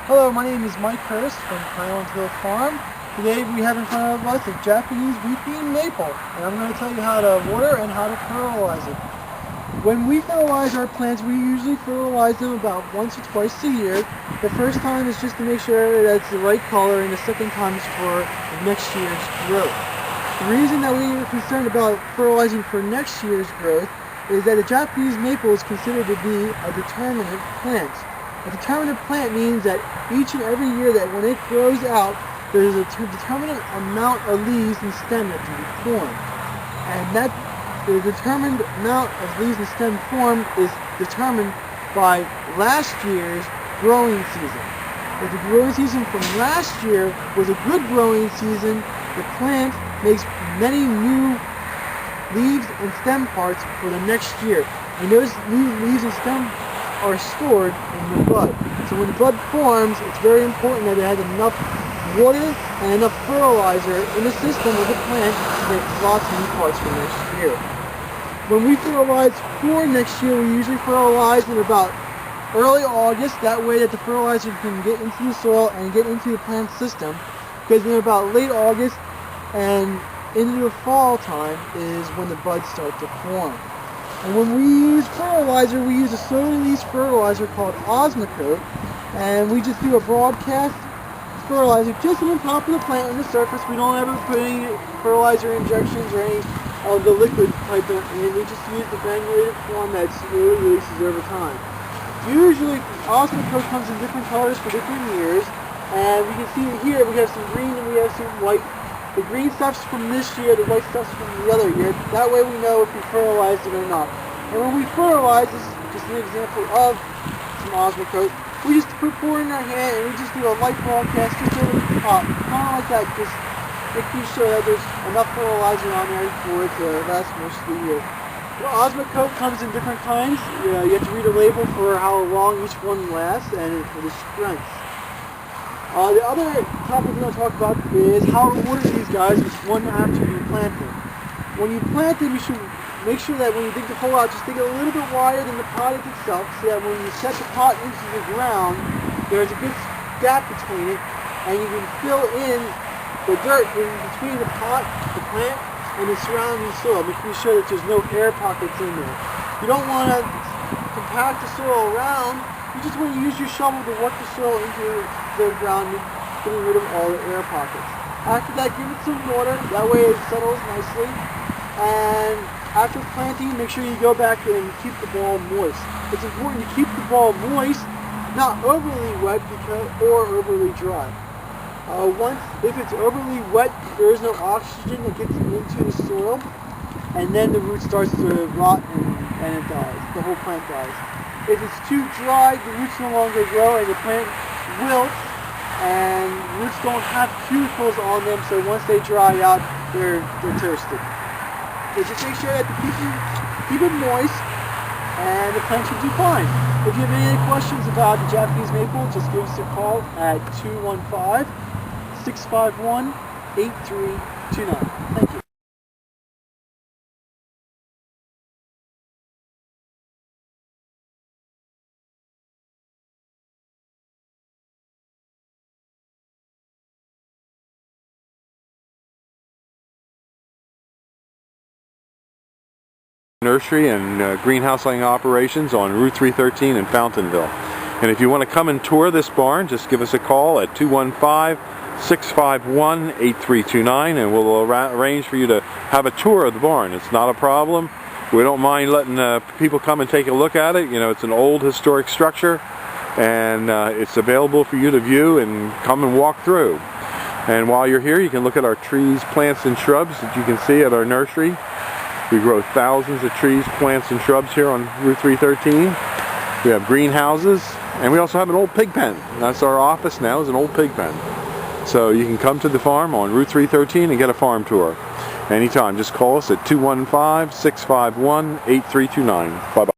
Hello, my name is Mike Curtis from Highland Hill Farm. Today we have in front of us a Japanese weeping maple, and I'm going to tell you how to water and how to fertilize it. When we fertilize our plants, we usually fertilize them about once or twice a year. The first time is just to make sure that it's the right color, and the second time is for next year's growth. The reason that we are concerned about fertilizing for next year's growth is that a Japanese maple is considered to be a determinate plant. A determinate plant means that each and every year that when it grows out, there's a determinate amount of leaves and stem that can be formed. And that the determined amount of leaves and stem formed is determined by last year's growing season. If the growing season from last year was a good growing season, the plant makes many new leaves and stem parts for the next year. And those new leaves and stem are stored in the bud. So when the bud forms, it's very important that it has enough water and enough fertilizer in the system of the plant to make lots of new parts for next year. When we fertilize for next year, we usually fertilize in about early August. That way that the fertilizer can get into the soil and get into the plant system. Because in about late August and into the fall time is when the buds start to form. And when we use fertilizer, we use a slow-release fertilizer called Osmocote, and we just do a broadcast fertilizer just on top of the plant on the surface. We don't ever put any fertilizer injections or any of the liquid type in. We just use the granulated form that slowly releases over time. Usually, Osmocote comes in different colors for different years, and we can see here we have some green and we have some white. The green stuff's from this year, the white stuff's from the other year. That way we know if we fertilized it or not. And when we fertilize, this is just an example of some Osmocote, we just pour it in our hand and we just do a light broadcast just over the top. Kind of like that, just making sure that there's enough fertilizer on there for it to last most of the year. The Osmocote comes in different kinds. You have to read a label for how long each one lasts and for the strength. The other topic we're going to talk about is how to water these guys one after you plant them. When you plant them, you should make sure that when you dig the hole out, just dig it a little bit wider than the pot itself, so that when you set the pot into the ground, there's a good gap between it, and you can fill in the dirt in between the pot, the plant, and the surrounding soil, making sure that there's no air pockets in there. You don't want to compact the soil around. You just want to use your shovel to work the soil into the ground, getting rid of all the air pockets. After that, give it some water. That way it settles nicely. And after planting, make sure you go back and keep the ball moist. It's important to keep the ball moist, not overly wet or overly dry. If it's overly wet, there is no oxygen that gets into the soil, and then the root starts to rot and it dies. The whole plant dies. If it's too dry, the roots no longer grow and the plant wilts, and roots don't have cuticles on them, so once they dry out, they're toasted. So just make sure that keep it moist, and the plant should do fine. If you have any questions about the Japanese maple, just give us a call at 215-651-8329. Thank you. Nursery and greenhouse laying operations on Route 313 in Fountainville. And if you want to come and tour this barn, just give us a call at 215-651-8329 and we'll arrange for you to have a tour of the barn. It's not a problem. We don't mind letting people come and take a look at it. You know, it's an old historic structure and it's available for you to view and come and walk through. And while you're here, you can look at our trees, plants, and shrubs that you can see at our nursery. We grow thousands of trees, plants, and shrubs here on Route 313. We have greenhouses, and we also have an old pig pen. That's our office now, is an old pig pen. So you can come to the farm on Route 313 and get a farm tour. Anytime, just call us at 215-651-8329. Bye-bye.